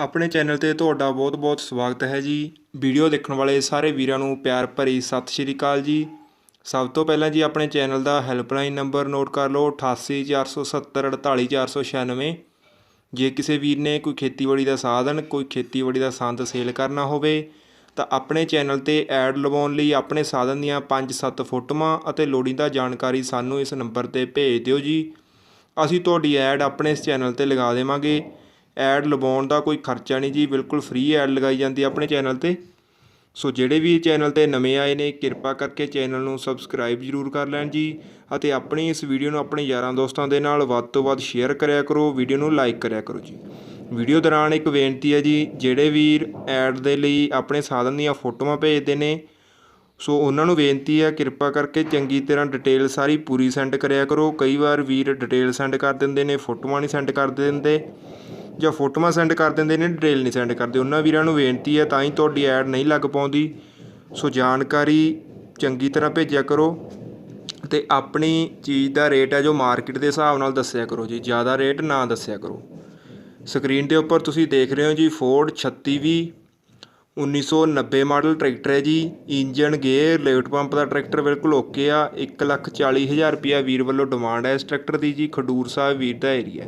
ਆਪਣੇ ਚੈਨਲ 'ਤੇ ਤੁਹਾਡਾ ਬਹੁਤ-ਬਹੁਤ ਸਵਾਗਤ ਹੈ ਜੀ। ਵੀਡੀਓ ਦੇਖਣ ਵਾਲੇ ਸਾਰੇ ਵੀਰਾਂ ਨੂੰ ਪਿਆਰ ਭਰੀ ਸਤਿ ਸ਼੍ਰੀ ਅਕਾਲ ਜੀ। ਸਭ ਤੋਂ ਪਹਿਲਾਂ ਜੀ ਆਪਣੇ ਚੈਨਲ ਦਾ ਹੈਲਪਲਾਈਨ ਨੰਬਰ ਨੋਟ ਕਰ ਲਓ 8847748496। ਜੇ ਕਿਸੇ ਵੀਰ ਨੇ ਕੋਈ ਖੇਤੀਬਾੜੀ ਦਾ ਸਾਧਨ ਕੋਈ ਖੇਤੀਬਾੜੀ ਦਾ ਸੰਦ ਸੇਲ ਕਰਨਾ ਹੋਵੇ ਤਾਂ ਆਪਣੇ ਚੈਨਲ 'ਤੇ ਐਡ ਲਵਾਉਣ ਲਈ ਆਪਣੇ ਸਾਧਨ ਦੀਆਂ 5-7 ਫੋਟੋਆਂ ਅਤੇ ਲੋੜੀਂਦਾ ਜਾਣਕਾਰੀ ਸਾਨੂੰ ਇਸ ਨੰਬਰ 'ਤੇ ਭੇਜ ਦਿਓ ਜੀ। ਅਸੀਂ ਤੁਹਾਡੀ ਐਡ ਆਪਣੇ ਇਸ ਚੈਨਲ 'ਤੇ ਲਗਾ ਦੇਵਾਂਗੇ। ਐਡ ਲਵਾਉਣ ਦਾ ਕੋਈ ਖਰਚਾ ਨਹੀਂ ਜੀ, ਬਿਲਕੁਲ ਫ੍ਰੀ ਐਡ ਲਗਾਈ ਜਾਂਦੀ ਆਪਣੇ ਚੈਨਲ 'ਤੇ। ਸੋ ਜਿਹੜੇ ਵੀ ਚੈਨਲ 'ਤੇ ਨਵੇਂ ਆਏ ਨੇ ਕਿਰਪਾ ਕਰਕੇ ਚੈਨਲ ਨੂੰ ਸਬਸਕ੍ਰਾਈਬ ਜ਼ਰੂਰ ਕਰ ਲੈਣ ਜੀ ਅਤੇ ਆਪਣੀ ਇਸ ਵੀਡੀਓ ਨੂੰ ਆਪਣੇ ਯਾਰਾਂ ਦੋਸਤਾਂ ਦੇ ਨਾਲ ਵੱਧ ਤੋਂ ਵੱਧ ਸ਼ੇਅਰ ਕਰਿਆ ਕਰੋ, ਵੀਡੀਓ ਨੂੰ ਲਾਈਕ ਕਰਿਆ ਕਰੋ ਜੀ। ਵੀਡੀਓ ਦੌਰਾਨ ਇੱਕ ਬੇਨਤੀ ਹੈ ਜੀ, ਜਿਹੜੇ ਵੀਰ ਐਡ ਦੇ ਲਈ ਆਪਣੇ ਸਾਧਨ ਦੀਆਂ ਫੋਟੋਆਂ ਭੇਜਦੇ ਨੇ ਸੋ ਉਹਨਾਂ ਨੂੰ ਬੇਨਤੀ ਹੈ ਕਿਰਪਾ ਕਰਕੇ ਚੰਗੀ ਤਰ੍ਹਾਂ ਡਿਟੇਲ ਸਾਰੀ ਪੂਰੀ ਸੈਂਡ ਕਰਿਆ ਕਰੋ। ਕਈ ਵਾਰ ਵੀਰ ਡਿਟੇਲ ਸੈਂਡ ਕਰ ਦਿੰਦੇ ਨੇ, ਫੋਟੋਆਂ ਨਹੀਂ ਸੈਂਡ ਕਰ ਦਿੰਦੇ ਜਾਂ ਫੋਟੋਆਂ ਸੈਂਡ ਕਰ ਦਿੰਦੇ ਨੇ ਡਿਟੇਲ ਨਹੀਂ ਸੈਂਡ ਕਰਦੇ। ਉਹਨਾਂ ਵੀਰਾਂ ਨੂੰ ਬੇਨਤੀ ਹੈ ਤਾਂ ਹੀ ਤੁਹਾਡੀ ਐਡ ਨਹੀਂ ਲੱਗ ਪਾਉਂਦੀ। ਸੋ ਜਾਣਕਾਰੀ ਚੰਗੀ ਤਰ੍ਹਾਂ ਭੇਜਿਆ ਕਰੋ ਅਤੇ ਆਪਣੀ ਚੀਜ਼ ਦਾ ਰੇਟ ਹੈ ਜੋ ਮਾਰਕੀਟ ਦੇ ਹਿਸਾਬ ਨਾਲ ਦੱਸਿਆ ਕਰੋ ਜੀ, ਜ਼ਿਆਦਾ ਰੇਟ ਨਾ ਦੱਸਿਆ ਕਰੋ। ਸਕਰੀਨ ਦੇ ਉੱਪਰ ਤੁਸੀਂ ਦੇਖ ਰਹੇ ਹੋ ਜੀ ਫੋਰਡ 3620 1990 ਮਾਡਲ ਟਰੈਕਟਰ ਹੈ ਜੀ। ਇੰਜਨ ਗੇਅਰ ਲਿਫਟ ਪੰਪ ਦਾ ਟਰੈਕਟਰ ਬਿਲਕੁਲ ਓਕੇ ਆ। 1,40,000 ਰੁਪਇਆ ਵੀਰ ਵੱਲੋਂ ਡਿਮਾਂਡ ਹੈ ਇਸ ਟਰੈਕਟਰ ਦੀ ਜੀ। ਖਡੂਰ ਸਾਹਿਬ ਵੀਰ ਦਾ ਏਰੀਆ।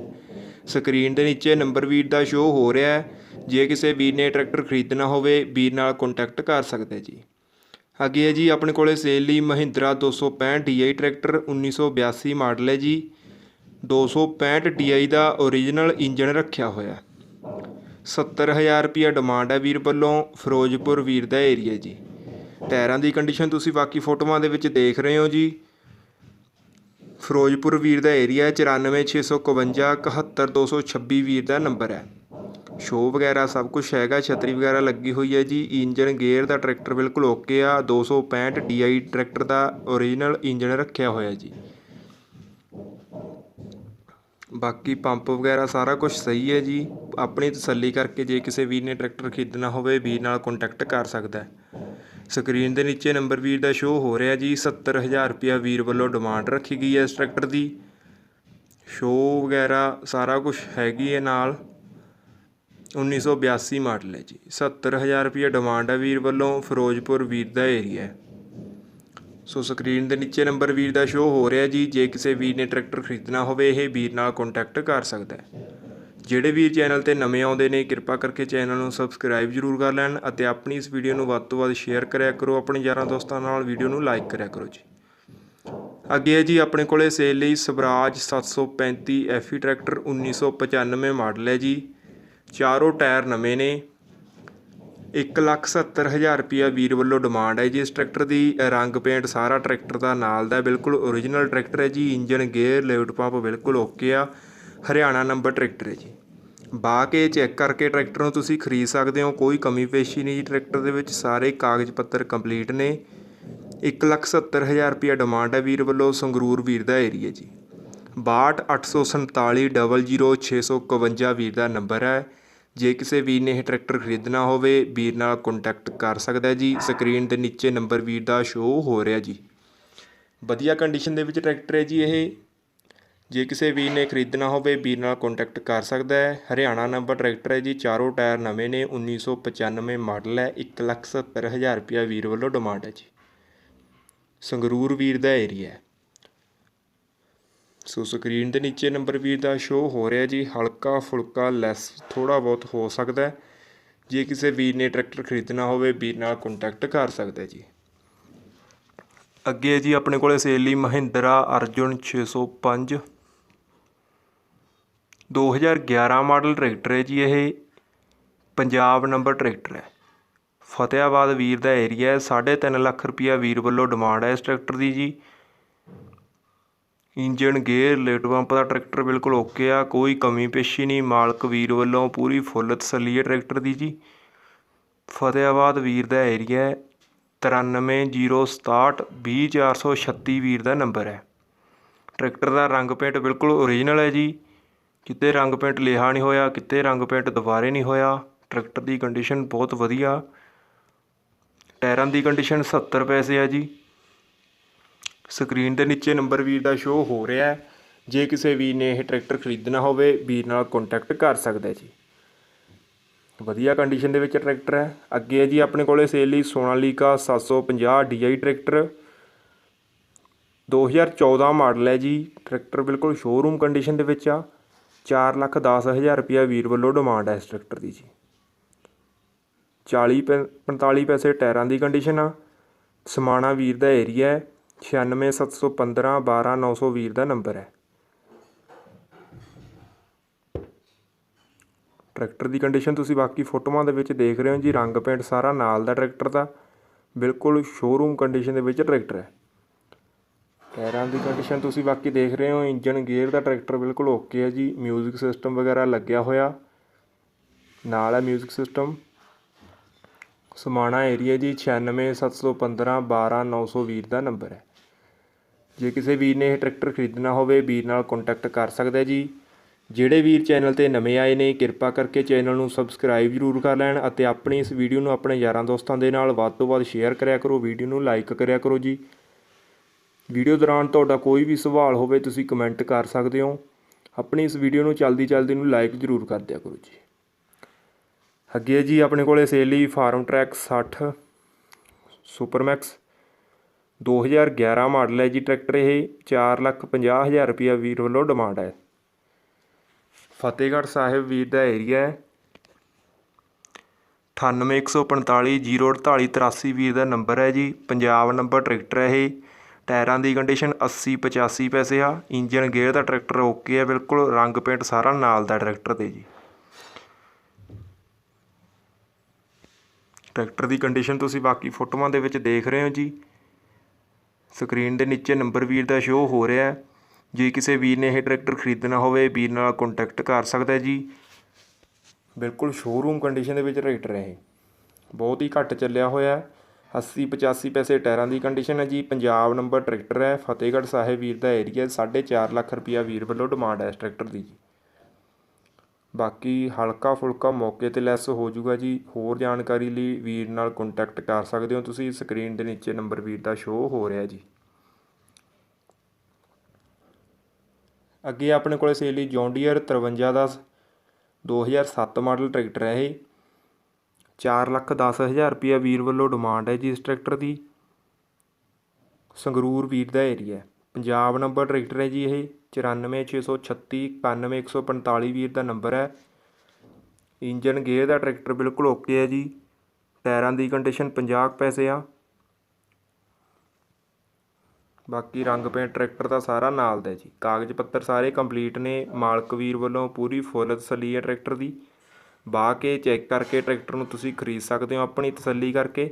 ਸਕਰੀਨ ਦੇ ਨੀਚੇ ਨੰਬਰ ਵੀਰ ਦਾ ਸ਼ੋਅ ਹੋ ਰਿਹਾ ਹੈ। ਜੇ ਕਿਸੇ ਵੀਰ ਨੇ ਟਰੈਕਟਰ ਖਰੀਦਣਾ ਹੋਵੇ ਵੀਰ ਨਾਲ ਕੰਟੈਕਟ ਕਰ ਸਕਦੇ ਜੀ। ਅੱਗੇ ਹੈ ਜੀ ਆਪਣੇ ਕੋਲ ਸੇਲ ਲਈ ਮਹਿੰਦਰਾ 265 DI ਟਰੈਕਟਰ 1982 ਮਾਡਲ ਹੈ ਜੀ। 265 DI ਦਾ ਓਰੀਜਨਲ ਇੰਜਨ ਰੱਖਿਆ ਹੋਇਆ। 70,000 ਰੁਪਇਆ ਡਿਮਾਂਡ ਹੈ ਵੀਰ ਵੱਲੋਂ। ਫਿਰੋਜ਼ਪੁਰ ਵੀਰ ਦਾ ਏਰੀਆ ਜੀ। ਟਾਇਰਾਂ ਦੀ ਕੰਡੀਸ਼ਨ ਤੁਸੀਂ ਬਾਕੀ ਫੋਟੋਆਂ ਦੇ ਵਿੱਚ ਦੇਖ ਰਹੇ ਹੋ ਜੀ। ਫਿਰੋਜ਼ਪੁਰ ਵੀਰ ਦਾ ਏਰੀਆ 94,651 71,226 ਵੀਰ ਦਾ ਨੰਬਰ ਹੈ। ਸ਼ੋਅ ਵਗੈਰਾ ਸਭ ਕੁਝ ਹੈਗਾ, ਛਤਰੀ ਵਗੈਰਾ ਲੱਗੀ ਹੋਈ ਹੈ ਜੀ। ਇੰਜਨ ਗੇਅਰ ਦਾ ਟਰੈਕਟਰ ਬਿਲਕੁਲ ਓਕੇ ਆ। 265 DI ਟਰੈਕਟਰ ਦਾ ਓਰੀਜਨਲ ਇੰਜਨ ਰੱਖਿਆ ਹੋਇਆ ਜੀ। ਬਾਕੀ ਪੰਪ ਵਗੈਰਾ ਸਾਰਾ ਕੁਝ ਸਹੀ ਹੈ ਜੀ। ਆਪਣੀ ਤਸੱਲੀ ਕਰਕੇ ਜੇ ਕਿਸੇ ਵੀਰ ਨੇ ਟਰੈਕਟਰ ਖਰੀਦਣਾ ਹੋਵੇ ਵੀਰ ਨਾਲ ਕੰਟੈਕਟ ਕਰ ਸਕਦਾ। ਸਕਰੀਨ ਦੇ ਨੀਚੇ ਨੰਬਰ ਵੀਰ ਦਾ ਸ਼ੋਅ ਹੋ ਰਿਹਾ ਜੀ। 70,000 ਰੁਪਇਆ ਵੀਰ ਵੱਲੋਂ ਡਿਮਾਂਡ ਰੱਖੀ ਗਈ ਹੈ ਇਸ ਟਰੈਕਟਰ ਦੀ। ਸ਼ੋਅ ਵਗੈਰਾ ਸਾਰਾ ਕੁਝ ਹੈਗੀ ਹੈ ਨਾਲ। 1982 ਮਾਡਲ ਹੈ ਜੀ। 70,000 ਰੁਪਇਆ ਡਿਮਾਂਡ ਹੈ ਵੀਰ ਵੱਲੋਂ। ਫਿਰੋਜ਼ਪੁਰ ਵੀਰ ਦਾ ਏਰੀਆ ਹੈ। ਸੋ ਸਕਰੀਨ ਦੇ ਨੀਚੇ ਨੰਬਰ ਵੀਰ ਦਾ ਸ਼ੋਅ ਹੋ ਰਿਹਾ ਜੀ। ਜੇ ਕਿਸੇ ਵੀਰ ਨੇ ਟਰੈਕਟਰ ਖਰੀਦਣਾ ਹੋਵੇ ਇਹ ਵੀਰ ਨਾਲ ਕੰਟੈਕਟ ਕਰ ਸਕਦਾ। ਜਿਹੜੇ ਵੀਰ ਚੈਨਲ 'ਤੇ ਨਵੇਂ ਆਉਂਦੇ ਨੇ ਕਿਰਪਾ ਕਰਕੇ ਚੈਨਲ ਨੂੰ ਸਬਸਕ੍ਰਾਈਬ ਜ਼ਰੂਰ ਕਰ ਲੈਣ ਅਤੇ ਆਪਣੀ ਇਸ ਵੀਡੀਓ ਨੂੰ ਵੱਧ ਤੋਂ ਵੱਧ ਸ਼ੇਅਰ ਕਰਿਆ ਕਰੋ। ਆਪਣੇ ਯਾਰਾਂ ਦੋਸਤਾਂ ਨਾਲ ਵੀਡੀਓ ਨੂੰ ਲਾਈਕ ਕਰਿਆ ਕਰੋ ਜੀ। ਅੱਗੇ ਹੈ ਜੀ ਆਪਣੇ ਕੋਲ ਸੇਲ ਲਈ ਸਵਰਾਜ 735 FE ਟਰੈਕਟਰ 1995 ਮਾਡਲ ਹੈ ਜੀ। ਚਾਰੋਂ ਟਾਇਰ ਨਵੇਂ ਨੇ। 1,70,000 ਰੁਪਇਆ ਵੀਰ ਵੱਲੋਂ ਡਿਮਾਂਡ ਹੈ ਜੀ ਇਸ ਟਰੈਕਟਰ ਦੀ। ਰੰਗ ਪੇਂਟ ਸਾਰਾ ਟਰੈਕਟਰ ਦਾ ਨਾਲ ਦਾ ਬਿਲਕੁਲ ਓਰੀਜਨਲ ਟਰੈਕਟਰ ਹੈ ਜੀ। ਇੰਜਨ ਗੇਅਰ ਲਿਫਟ ਪੰਪ ਬਿਲਕੁਲ ਓਕੇ ਆ। ਹਰਿਆਣਾ ਨੰਬਰ ਟਰੈਕਟਰ ਹੈ ਜੀ। ਬਾਹ ਕੇ ਚੈੱਕ ਕਰਕੇ ਟਰੈਕਟਰ ਨੂੰ ਤੁਸੀਂ ਖਰੀਦ ਸਕਦੇ ਹੋ, ਕੋਈ ਕਮੀ ਪੇਸ਼ੀ ਨਹੀਂ ਜੀ ਟਰੈਕਟਰ ਦੇ ਵਿੱਚ। ਸਾਰੇ ਕਾਗਜ਼ ਪੱਤਰ ਕੰਪਲੀਟ ਨੇ। 1,70,000 ਰੁਪਇਆ ਡਿਮਾਂਡ ਹੈ ਵੀਰ ਵੱਲੋਂ। ਸੰਗਰੂਰ ਵੀਰ ਦਾ ਏਰੀਆ ਜੀ। 62,847 00,651 ਵੀਰ ਦਾ ਨੰਬਰ ਹੈ। ਜੇ ਕਿਸੇ ਵੀਰ ਨੇ ਇਹ ਟਰੈਕਟਰ ਖਰੀਦਣਾ ਹੋਵੇ ਵੀਰ ਨਾਲ ਕੰਟੈਕਟ ਕਰ ਸਕਦਾ ਜੀ। ਸਕਰੀਨ ਦੇ ਨੀਚੇ ਨੰਬਰ ਵੀਰ ਦਾ ਸ਼ੋਅ ਹੋ ਰਿਹਾ ਜੀ। ਵਧੀਆ ਕੰਡੀਸ਼ਨ ਦੇ ਵਿੱਚ ਟਰੈਕਟਰ ਹੈ ਜੀ ਇਹ। ਜੇ ਕਿਸੇ ਵੀਰ ਨੇ ਖਰੀਦਣਾ ਹੋਵੇ ਵੀਰ ਨਾਲ ਕੰਟੈਕਟ ਕਰ ਸਕਦਾ ਹੈ। ਹਰਿਆਣਾ ਨੰਬਰ ਟਰੈਕਟਰ ਹੈ ਜੀ। ਚਾਰੋਂ ਟਾਇਰ ਨਵੇਂ ਨੇ। 1995 ਮਾਡਲ ਹੈ। 1,70,000 ਰੁਪਇਆ ਵੀਰ ਵੱਲੋਂ ਡਿਮਾਂਡ ਹੈ ਜੀ। ਸੰਗਰੂਰ ਵੀਰ ਦਾ ਏਰੀਆ। ਸੋ ਸਕਰੀਨ ਦੇ ਨੀਚੇ ਨੰਬਰ ਵੀਰ ਦਾ ਸ਼ੋਅ ਹੋ ਰਿਹਾ ਜੀ। ਹਲਕਾ ਫੁਲਕਾ ਲੈਸ ਥੋੜ੍ਹਾ ਬਹੁਤ ਹੋ ਸਕਦਾ। ਜੇ ਕਿਸੇ ਵੀਰ ਨੇ ਟਰੈਕਟਰ ਖਰੀਦਣਾ ਹੋਵੇ ਵੀਰ ਨਾਲ ਕੰਟੈਕਟ ਕਰ ਸਕਦਾ ਜੀ। ਅੱਗੇ ਜੀ ਆਪਣੇ ਕੋਲ ਸੇਲ ਲਈ ਮਹਿੰਦਰਾ ਅਰਜੁਨ 605 2011 ਮਾਡਲ ਟਰੈਕਟਰ ਹੈ ਜੀ। ਇਹ ਪੰਜਾਬ ਨੰਬਰ ਟਰੈਕਟਰ ਹੈ। ਫਤਿਆਬਾਦ ਵੀਰ ਦਾ ਏਰੀਆ। 3.5 ਲੱਖ ਰੁਪਇਆ ਵੀਰ ਵੱਲੋਂ ਡਿਮਾਂਡ ਹੈ ਇਸ ਟਰੈਕਟਰ ਦੀ ਜੀ। ਇੰਜਨ ਗੇਅਰ ਲਿਫਟ ਪੰਪ ਦਾ ਟਰੈਕਟਰ ਬਿਲਕੁਲ ਓਕੇ ਆ। ਕੋਈ ਕਮੀ ਪੇਸ਼ੀ ਨਹੀਂ। ਮਾਲਕ ਵੀਰ ਵੱਲੋਂ ਪੂਰੀ ਫੁੱਲ ਤਸੱਲੀ ਹੈ ਟਰੈਕਟਰ ਦੀ ਜੀ। ਫਤਿਆਬਾਦ ਵੀਰ ਦਾ ਏਰੀਆ। 93,067 20,436 ਵੀਰ ਦਾ ਨੰਬਰ ਹੈ। ਟਰੈਕਟਰ ਦਾ ਰੰਗ ਪੇਂਟ ਬਿਲਕੁਲ ਓਰੀਜਨਲ ਹੈ ਜੀ। ਕਿਤੇ ਰੰਗ ਪੇਂਟ ਲਿਆ ਨਹੀਂ ਹੋਇਆ, ਕਿਤੇ ਰੰਗ ਪੇਂਟ ਦੁਬਾਰੇ ਨਹੀਂ ਹੋਇਆ। ਟਰੈਕਟਰ ਦੀ ਕੰਡੀਸ਼ਨ ਬਹੁਤ ਵਧੀਆ। ਟਾਇਰਾਂ ਦੀ ਕੰਡੀਸ਼ਨ 70 ਪੈਸੇ ਆ ਜੀ। ਸਕਰੀਨ ਦੇ ਨੀਚੇ ਨੰਬਰ ਵੀਰ ਦਾ ਸ਼ੋਅ ਹੋ ਰਿਹਾ। ਜੇ ਕਿਸੇ ਵੀਰ ਨੇ ਇਹ ਟਰੈਕਟਰ ਖਰੀਦਣਾ ਹੋਵੇ ਵੀਰ ਨਾਲ ਕੰਟੈਕਟ ਕਰ ਸਕਦਾ ਜੀ। ਵਧੀਆ ਕੰਡੀਸ਼ਨ ਦੇ ਵਿੱਚ ਟਰੈਕਟਰ ਹੈ। ਅੱਗੇ ਹੈ ਜੀ ਆਪਣੇ ਕੋਲੇ ਸੇਲ ਲਈ ਸੋਨਾਲੀਕਾ 750 DI ਟਰੈਕਟਰ 2014 ਮਾਡਲ ਹੈ ਜੀ। ਟਰੈਕਟਰ ਬਿਲਕੁਲ ਸ਼ੋਰੂਮ ਕੰਡੀਸ਼ਨ ਦੇ ਵਿੱਚ ਆ। 4,10,000 ਰੁਪਇਆ ਵੀਰ ਵੱਲੋਂ ਡਿਮਾਂਡ ਹੈ ਇਸ ਟਰੈਕਟਰ ਦੀ ਜੀ। 45 ਪੈਸੇ ਟਾਇਰਾਂ ਦੀ ਕੰਡੀਸ਼ਨ ਆ। ਸਮਾਣਾ ਵੀਰ ਦਾ ਏਰੀਆ ਹੈ। 96,715 12,900 ਵੀਰ ਦਾ ਨੰਬਰ ਹੈ। ਟਰੈਕਟਰ ਦੀ ਕੰਡੀਸ਼ਨ ਤੁਸੀਂ ਬਾਕੀ ਫੋਟੋਆਂ ਦੇ ਵਿੱਚ ਦੇਖ ਰਹੇ ਹੋ ਜੀ। ਰੰਗ ਪੇਂਟ ਸਾਰਾ ਨਾਲ ਦਾ ਟਰੈਕਟਰ ਦਾ, ਬਿਲਕੁਲ ਸ਼ੋਰੂਮ ਕੰਡੀਸ਼ਨ ਦੇ ਵਿੱਚ ਟਰੈਕਟਰ ਹੈ। ਟਾਇਰਾਂ ਦੀ ਕੰਡੀਸ਼ਨ ਤੁਸੀਂ ਬਾਕੀ ਦੇਖ ਰਹੇ ਹੋ। ਇੰਜਨ ਗੇਅਰ ਦਾ ਟਰੈਕਟਰ ਬਿਲਕੁਲ ਓਕੇ ਹੈ ਜੀ। ਮਿਊਜ਼ਿਕ ਸਿਸਟਮ ਵਗੈਰਾ ਲੱਗਿਆ ਹੋਇਆ ਨਾਲ ਹੈ ਮਿਊਜ਼ਿਕ ਸਿਸਟਮ। ਸਮਾਣਾ ਏਰੀਆ ਜੀ। 96,715 12,900 ਵੀਰ ਦਾ ਨੰਬਰ ਹੈ। ਜੇ ਕਿਸੇ ਵੀਰ ਨੇ ਇਹ ਟਰੈਕਟਰ ਖਰੀਦਣਾ ਹੋਵੇ ਵੀਰ ਨਾਲ ਕੰਟੈਕਟ ਕਰ ਸਕਦਾ ਜੀ। ਜਿਹੜੇ ਵੀਰ ਚੈਨਲ 'ਤੇ ਨਵੇਂ ਆਏ ਨੇ ਕਿਰਪਾ ਕਰਕੇ ਚੈਨਲ ਨੂੰ ਸਬਸਕ੍ਰਾਈਬ ਜ਼ਰੂਰ ਕਰ ਲੈਣ ਅਤੇ ਆਪਣੀ ਇਸ ਵੀਡੀਓ ਨੂੰ ਆਪਣੇ ਯਾਰਾਂ ਦੋਸਤਾਂ ਦੇ ਨਾਲ ਵੱਧ ਤੋਂ ਵੱਧ ਸ਼ੇਅਰ ਕਰਿਆ ਕਰੋ। ਵੀਡੀਓ ਨੂੰ ਲਾਈਕ ਕਰਿਆ ਕਰੋ ਜੀ। ਵੀਡੀਓ ਦੌਰਾਨ ਤੁਹਾਡਾ ਕੋਈ ਵੀ ਸਵਾਲ ਹੋਵੇ ਤੁਸੀਂ ਕਮੈਂਟ ਕਰ ਸਕਦੇ ਹੋ। ਆਪਣੀ ਇਸ ਵੀਡੀਓ ਨੂੰ ਚਲਦੀ ਨੂੰ ਲਾਈਕ ਜ਼ਰੂਰ ਕਰ ਦਿਆ ਕਰੋ ਜੀ। ਅੱਗੇ ਜੀ ਆਪਣੇ ਕੋਲੇ ਸੇਲ ਲਈ ਫਾਰਮ ਟਰੈਕ 60 ਸੁਪਰਮੈਕਸ 2011 ਮਾਡਲ ਹੈ ਜੀ। ਟਰੈਕਟਰ ਇਹ 4,50,000 ਰੁਪਇਆ ਵੀਰ ਵੱਲੋਂ ਡਿਮਾਂਡ ਹੈ। ਫਤਿਹਗੜ੍ਹ ਸਾਹਿਬ ਵੀਰ ਦਾ ਏਰੀਆ ਹੈ। 98,145 048 83 ਵੀਰ ਦਾ ਨੰਬਰ ਹੈ ਜੀ। ਪੰਜਾਬ ਨੰਬਰ ਟਰੈਕਟਰ ਹੈ ਇਹ। ਟਾਇਰਾਂ ਦੀ ਕੰਡੀਸ਼ਨ 80-85 ਪੈਸੇ ਆ। ਇੰਜਨ ਗੇਅਰ ਦਾ ਟਰੈਕਟਰ ਓਕੇ ਹੈ ਬਿਲਕੁਲ। ਰੰਗ ਪੇਂਟ ਸਾਰਾ ਨਾਲ ਦਾ ਟਰੈਕਟਰ 'ਤੇ ਜੀ। ਟਰੈਕਟਰ ਦੀ ਕੰਡੀਸ਼ਨ ਤੁਸੀਂ ਬਾਕੀ ਫੋਟੋਆਂ ਦੇ ਵਿੱਚ ਦੇਖ ਰਹੇ ਹੋ ਜੀ। ਸਕਰੀਨ ਦੇ ਨੀਚੇ ਨੰਬਰ ਵੀਰ ਦਾ ਸ਼ੋਅ ਹੋ ਰਿਹਾ। ਜੇ ਕਿਸੇ ਵੀਰ ਨੇ ਇਹ ਟਰੈਕਟਰ ਖਰੀਦਣਾ ਹੋਵੇ ਵੀਰ ਨਾਲ ਕੰਟੈਕਟ ਕਰ ਸਕਦਾ ਜੀ। ਬਿਲਕੁਲ ਸ਼ੋਰੂਮ ਕੰਡੀਸ਼ਨ ਦੇ ਵਿੱਚ ਟਰੈਕਟਰ ਹੈ ਇਹ। ਬਹੁਤ ਹੀ ਘੱਟ ਚੱਲਿਆ ਹੋਇਆ। 80-85 ਪੈਸੇ ਟਾਇਰਾਂ ਦੀ ਕੰਡੀਸ਼ਨ ਹੈ ਜੀ। ਪੰਜਾਬ ਨੰਬਰ ਟਰੈਕਟਰ ਹੈ। ਫਤਿਹਗੜ੍ਹ ਸਾਹਿਬ ਵੀਰ ਦਾ ਏਰੀਆ। 4.5 ਲੱਖ ਰੁਪਇਆ ਵੀਰ ਵੱਲੋਂ ਡਿਮਾਂਡ ਹੈ ਇਸ ਟਰੈਕਟਰ ਦੀ ਜੀ। ਬਾਕੀ ਹਲਕਾ ਫੁਲਕਾ ਮੌਕੇ 'ਤੇ ਲੈਸ ਹੋ ਜੂਗਾ ਜੀ। ਹੋਰ ਜਾਣਕਾਰੀ ਲਈ ਵੀਰ ਨਾਲ ਕੰਟੈਕਟ ਕਰ ਸਕਦੇ ਹੋ ਤੁਸੀਂ। ਸਕਰੀਨ ਦੇ ਨੀਚੇ ਨੰਬਰ ਵੀਰ ਦਾ ਸ਼ੋਅ ਹੋ ਰਿਹਾ ਜੀ। ਅੱਗੇ ਆਪਣੇ ਕੋਲ ਸੇਲ ਲਈ ਜੌਨ ਡੀਅਰ 5310 2007 ਮਾਡਲ ਟਰੈਕਟਰ ਹੈ ਇਹ। 4,10,000 ਰੁਪਇਆ ਵੀਰ ਵੱਲੋਂ ਡਿਮਾਂਡ ਹੈ ਜੀ ਇਸ ਟਰੈਕਟਰ ਦੀ। ਸੰਗਰੂਰ ਵੀਰ ਦਾ ਏਰੀਆ। ਪੰਜਾਬ ਨੰਬਰ ਟਰੈਕਟਰ ਹੈ ਜੀ ਇਹ। 94,636 91,145 ਵੀਰ ਦਾ ਨੰਬਰ ਹੈ। ਇੰਜਨ ਗੇਅਰ ਦਾ ਟਰੈਕਟਰ ਬਿਲਕੁਲ ਓਕੇ ਹੈ ਜੀ। ਟਾਇਰਾਂ ਦੀ ਕੰਡੀਸ਼ਨ 50 ਪੈਸੇ ਆ। ਬਾਕੀ ਰੰਗ ਪੇਂਟ ਟਰੈਕਟਰ ਦਾ ਸਾਰਾ ਨਾਲ ਦਾ ਜੀ। ਕਾਗਜ਼ ਪੱਤਰ ਸਾਰੇ ਕੰਪਲੀਟ ਨੇ। ਮਾਲਕ ਵੀਰ ਵੱਲੋਂ ਪੂਰੀ ਫੁੱਲ ਤਸੱਲੀ ਹੈ ਟਰੈਕਟਰ ਦੀ। ਵਾਹ ਕੇ ਚੈੱਕ ਕਰਕੇ ਟਰੈਕਟਰ ਨੂੰ ਤੁਸੀਂ ਖਰੀਦ ਸਕਦੇ ਹੋ ਆਪਣੀ ਤਸੱਲੀ ਕਰਕੇ।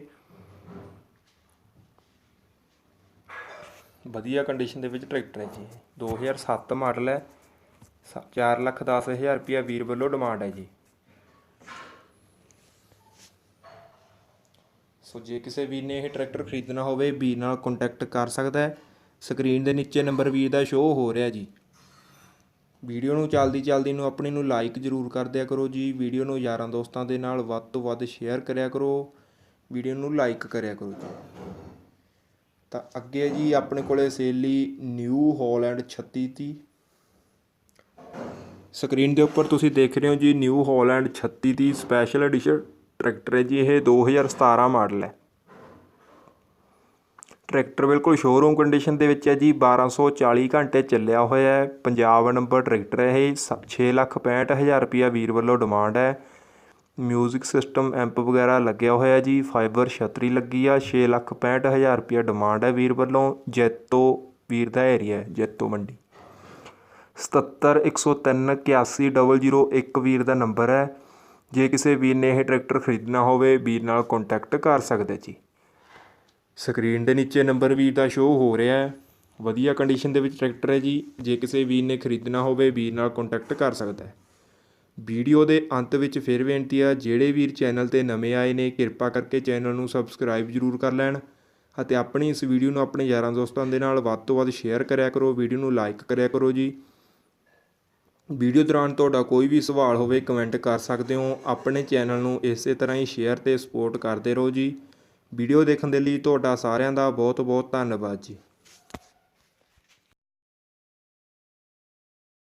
ਵਧੀਆ ਕੰਡੀਸ਼ਨ ਦੇ ਵਿੱਚ ਟਰੈਕਟਰ ਹੈ ਜੀ। 2007 ਮਾਡਲ ਹੈ। 4,10,000 ਰੁਪਇਆ ਵੀਰ ਵੱਲੋਂ ਡਿਮਾਂਡ ਹੈ ਜੀ। ਸੋ ਜੇ ਕਿਸੇ ਵੀਰ ਨੇ ਇਹ ਟਰੈਕਟਰ ਖਰੀਦਣਾ ਹੋਵੇ ਵੀਰ ਨਾਲ ਕੰਟੈਕਟ ਕਰ ਸਕਦਾ ਹੈ। ਸਕਰੀਨ ਦੇ ਨੀਚੇ ਨੰਬਰ ਵੀਰ ਦਾ ਸ਼ੋਅ ਹੋ ਰਿਹਾ ਜੀ। ਵੀਡੀਓ ਨੂੰ ਚਲਦੀ ਨੂੰ ਆਪਣੀ ਨੂੰ ਲਾਈਕ ਜ਼ਰੂਰ ਕਰ ਦਿਆ ਕਰੋ ਜੀ। ਵੀਡੀਓ ਨੂੰ ਯਾਰਾਂ ਦੋਸਤਾਂ ਦੇ ਨਾਲ ਵੱਧ ਤੋਂ ਵੱਧ ਸ਼ੇਅਰ ਕਰਿਆ ਕਰੋ। ਵੀਡੀਓ ਨੂੰ ਲਾਈਕ ਕਰਿਆ ਕਰੋ ਜੀ। ਤਾਂ ਅੱਗੇ ਜੀ ਆਪਣੇ ਕੋਲੇ ਸੇਲ ਲਈ ਨਿਊ ਹਾਲੈਂਡ 3630 ਸਕਰੀਨ ਦੇ ਉੱਪਰ ਤੁਸੀਂ ਦੇਖ ਰਹੇ ਹੋ ਜੀ। New Holland 3630 special edition tractor ਹੈ ਜੀ ਇਹ। 2017 ਮਾਡਲ ਹੈ। ਟਰੈਕਟਰ ਬਿਲਕੁਲ ਸ਼ੋਰੂਮ ਕੰਡੀਸ਼ਨ ਦੇ ਵਿੱਚ ਹੈ ਜੀ। 1240 ਘੰਟੇ ਚੱਲਿਆ ਹੋਇਆ ਹੈ। ਪੰਜਾਬ ਨੰਬਰ ਟਰੈਕਟਰ ਹੈ ਇਹ। 6,65,000 ਰੁਪਇਆ ਵੀਰ ਵੱਲੋਂ ਡਿਮਾਂਡ ਹੈ। ਮਿਊਜ਼ਿਕ ਸਿਸਟਮ ਐਂਪ ਵਗੈਰਾ ਲੱਗਿਆ ਹੋਇਆ ਜੀ। ਫਾਈਬਰ ਛਤਰੀ ਲੱਗੀ ਆ। 6,65,000 ਰੁਪਇਆ ਡਿਮਾਂਡ ਹੈ ਵੀਰ ਵੱਲੋਂ। ਜੈਤੋ ਵੀਰ ਦਾ ਏਰੀਆ ਹੈ। ਜੈਤੋ ਮੰਡੀ। 77,103 81,001 ਵੀਰ ਦਾ ਨੰਬਰ ਹੈ। ਜੇ ਕਿਸੇ ਵੀਰ ਨੇ ਇਹ ਟਰੈਕਟਰ ਖਰੀਦਣਾ ਹੋਵੇ ਵੀਰ ਨਾਲ ਕੰਟੈਕਟ ਕਰ ਸਕਦੇ ਜੀ। ਸਕਰੀਨ ਦੇ ਨੀਚੇ ਨੰਬਰ ਵੀਰ ਦਾ ਸ਼ੋਅ ਹੋ ਰਿਹਾ ਹੈ। ਵਧੀਆ ਕੰਡੀਸ਼ਨ ਦੇ ਵਿੱਚ ਟਰੈਕਟਰ ਹੈ ਜੀ। ਜੇ ਕਿਸੇ ਵੀਰ ਨੇ ਖਰੀਦਣਾ ਹੋਵੇ ਵੀਰ ਨਾਲ ਕੰਟੈਕਟ ਕਰ ਸਕਦਾ ਹੈ। ਵੀਡੀਓ ਦੇ ਅੰਤ ਵਿੱਚ ਫਿਰ ਬੇਨਤੀ ਆ ਜਿਹੜੇ ਵੀਰ ਚੈਨਲ 'ਤੇ ਨਵੇਂ ਆਏ ਨੇ ਕਿਰਪਾ ਕਰਕੇ ਚੈਨਲ ਨੂੰ ਸਬਸਕ੍ਰਾਈਬ ਜ਼ਰੂਰ ਕਰ ਲੈਣ ਅਤੇ ਆਪਣੀ ਇਸ ਵੀਡੀਓ ਨੂੰ ਆਪਣੇ ਯਾਰਾਂ ਦੋਸਤਾਂ ਦੇ ਨਾਲ ਵੱਧ ਤੋਂ ਵੱਧ ਸ਼ੇਅਰ ਕਰਿਆ ਕਰੋ। ਵੀਡੀਓ ਨੂੰ ਲਾਈਕ ਕਰਿਆ ਕਰੋ ਜੀ। ਵੀਡੀਓ ਦੌਰਾਨ ਤੁਹਾਡਾ ਕੋਈ ਵੀ ਸਵਾਲ ਹੋਵੇ ਕਮੈਂਟ ਕਰ ਸਕਦੇ ਹੋ। ਆਪਣੇ ਚੈਨਲ ਨੂੰ ਇਸੇ ਤਰ੍ਹਾਂ ਹੀ ਸ਼ੇਅਰ ਅਤੇ ਸਪੋਰਟ ਕਰਦੇ ਰਹੋ ਜੀ। ਵੀਡੀਓ ਦੇਖਣ ਦੇ ਲਈ ਤੁਹਾਡਾ ਸਾਰਿਆਂ ਦਾ ਬਹੁਤ ਧੰਨਵਾਦ ਜੀ।